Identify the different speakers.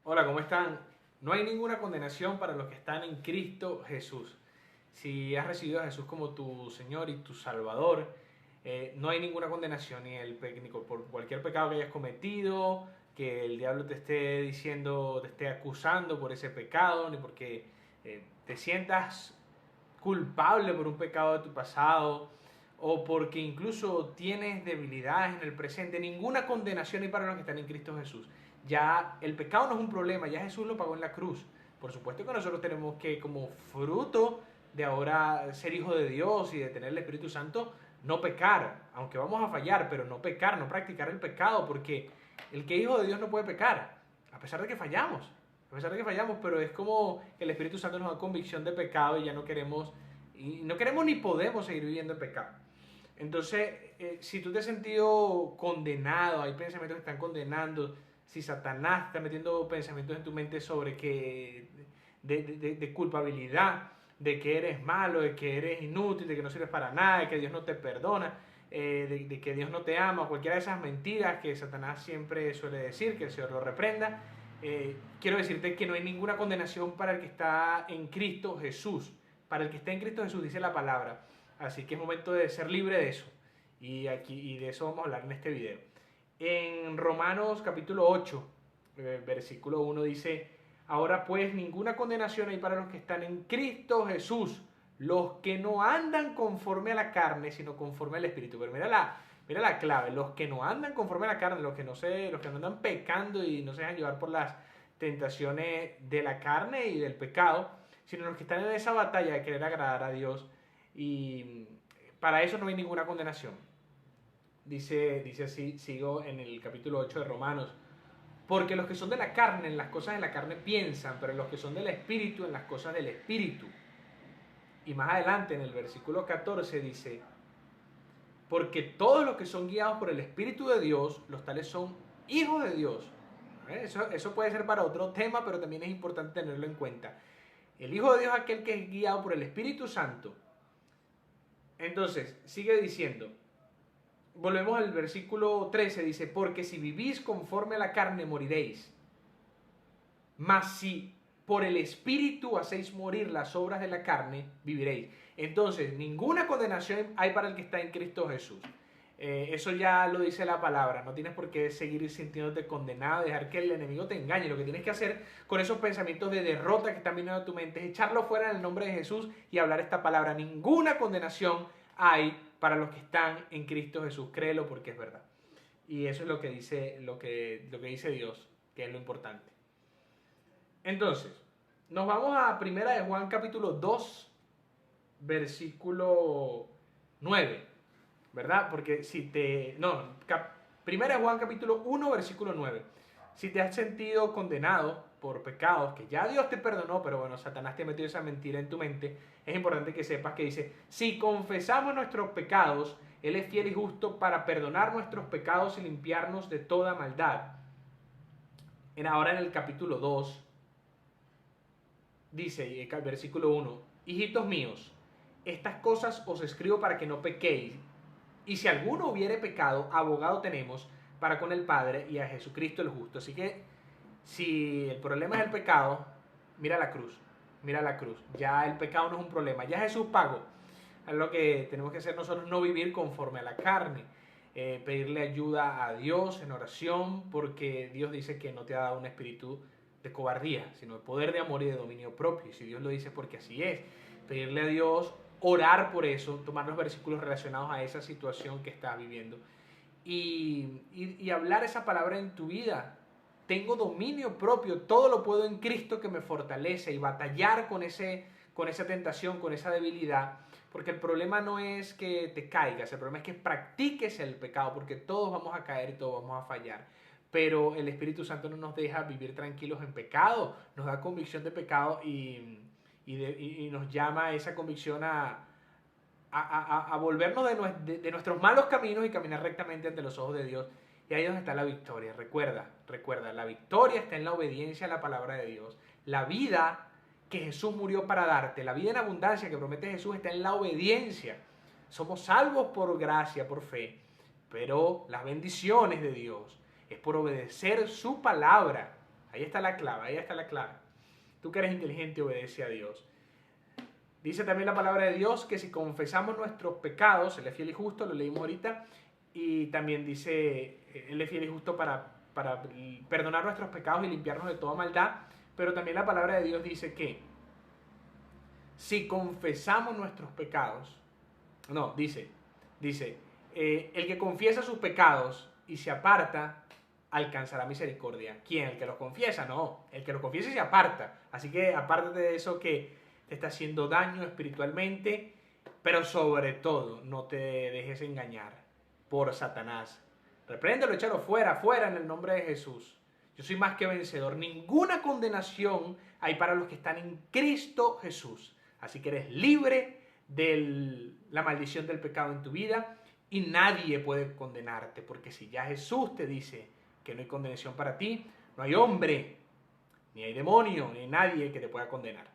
Speaker 1: Hola, ¿cómo están? No hay ninguna condenación para los que están en Cristo Jesús. Si has recibido a Jesús como tu Señor y tu Salvador, no hay ninguna condenación ni por cualquier pecado que hayas cometido, que el diablo te esté diciendo, te esté acusando por ese pecado, ni porque te sientas culpable por un pecado de tu pasado o porque incluso tienes debilidades en el presente. Ninguna condenación hay para los que están en Cristo Jesús. Ya el pecado no es un problema, ya Jesús lo pagó en la cruz. Por supuesto que nosotros tenemos que, como fruto de ahora ser hijo de Dios y de tener el Espíritu Santo, no pecar, aunque vamos a fallar, pero no pecar, no practicar el pecado, porque el que es hijo de Dios no puede pecar, a pesar de que fallamos. A pesar de que fallamos, pero es como el Espíritu Santo nos da convicción de pecado y no queremos ni podemos seguir viviendo en pecado. Entonces, si tú te has sentido condenado, hay pensamientos que están condenando, si Satanás está metiendo pensamientos en tu mente sobre que de culpabilidad, de que eres malo, de que eres inútil, de que no sirves para nada, de que Dios no te perdona, de que Dios no te ama, cualquiera de esas mentiras que Satanás siempre suele decir, que el Señor lo reprenda, quiero decirte que no hay ninguna condenación para el que está en Cristo Jesús. Para el que está en Cristo Jesús dice la palabra. Así que es momento de ser libre de eso. Y de eso vamos a hablar en este video. En Romanos capítulo 8, versículo 1 dice: ahora pues ninguna condenación hay para los que están en Cristo Jesús, los que no andan conforme a la carne, sino conforme al Espíritu. Pero mira la clave: los que no andan conforme a la carne, los que no andan pecando y no se dejan llevar por las tentaciones de la carne y del pecado, sino los que están en esa batalla de querer agradar a Dios. Y para eso no hay ninguna condenación. Dice así, sigo en el capítulo 8 de Romanos: porque los que son de la carne, en las cosas de la carne piensan, pero los que son del Espíritu, en las cosas del Espíritu. Y más adelante, en el versículo 14, dice: porque todos los que son guiados por el Espíritu de Dios, los tales son hijos de Dios. Eso puede ser para otro tema, pero también es importante tenerlo en cuenta. El Hijo de Dios es aquel que es guiado por el Espíritu Santo. Entonces, sigue diciendo, volvemos al versículo 13, dice: porque si vivís conforme a la carne, moriréis. Mas si por el Espíritu hacéis morir las obras de la carne, viviréis. Entonces, ninguna condenación hay para el que está en Cristo Jesús. Eso ya lo dice la palabra. No tienes por qué seguir sintiéndote condenado, dejar que el enemigo te engañe. Lo que tienes que hacer con esos pensamientos de derrota que están viniendo a tu mente es echarlo fuera en el nombre de Jesús y hablar esta palabra. Ninguna condenación hay para los que están en Cristo Jesús. Créelo porque es verdad. Y eso es lo que dice, lo que dice Dios, que es lo importante. Entonces, nos vamos a Primera de Juan capítulo 2, versículo 9, ¿verdad? Porque si te... No, Primera de Juan capítulo 1, versículo 9. Si te has sentido condenado por pecados que ya Dios te perdonó, pero bueno, Satanás te metió esa mentira en tu mente, es importante que sepas que dice: si confesamos nuestros pecados, Él es fiel y justo para perdonar nuestros pecados y limpiarnos de toda maldad. Ahora en el capítulo 2, dice el versículo 1: hijitos míos, estas cosas os escribo para que no pequéis. Y si alguno hubiere pecado, abogado tenemos para con el Padre, y a Jesucristo el justo. Así que si el problema es el pecado, mira la cruz. Mira la cruz. Ya el pecado no es un problema. Ya Jesús pagó. Es lo que tenemos que hacer nosotros: no vivir conforme a la carne. Pedirle ayuda a Dios en oración, porque Dios dice que no te ha dado un espíritu de cobardía, sino de poder, de amor y de dominio propio. Y si Dios lo dice, porque así es. Pedirle a Dios, orar por eso, tomar los versículos relacionados a esa situación que estás viviendo y hablar esa palabra en tu vida. Tengo dominio propio, todo lo puedo en Cristo que me fortalece, y batallar con esa tentación, con esa debilidad, porque el problema no es que te caigas, el problema es que practiques el pecado, porque todos vamos a caer y todos vamos a fallar. Pero el Espíritu Santo no nos deja vivir tranquilos en pecado, nos da convicción de pecado y nos llama a esa convicción a volvernos de nuestros malos caminos y caminar rectamente ante los ojos de Dios. Y ahí es donde está la victoria. Recuerda, la victoria está en la obediencia a la palabra de Dios. La vida que Jesús murió para darte, la vida en abundancia que promete Jesús, está en la obediencia. Somos salvos por gracia, por fe, pero las bendiciones de Dios es por obedecer su palabra. Ahí está la clave, ahí está la clave. Tú que eres inteligente, obedece a Dios. Dice también la palabra de Dios que si confesamos nuestros pecados, Él es fiel y justo, lo leímos ahorita, y también dice, Él es fiel y justo para perdonar nuestros pecados y limpiarnos de toda maldad, pero también la palabra de Dios dice que si confesamos nuestros pecados, no, dice, el que confiesa sus pecados y se aparta, alcanzará misericordia. ¿Quién? ¿El que los confiesa? No, el que los confiesa y se aparta. Así que apártate de eso que te está haciendo daño espiritualmente, pero sobre todo no te dejes engañar por Satanás. Repréndelo, échalo fuera, fuera en el nombre de Jesús. Yo soy más que vencedor. Ninguna condenación hay para los que están en Cristo Jesús. Así que eres libre de la maldición del pecado en tu vida y nadie puede condenarte, porque si ya Jesús te dice que no hay condenación para ti, no hay hombre, ni hay demonio, ni hay nadie que te pueda condenar.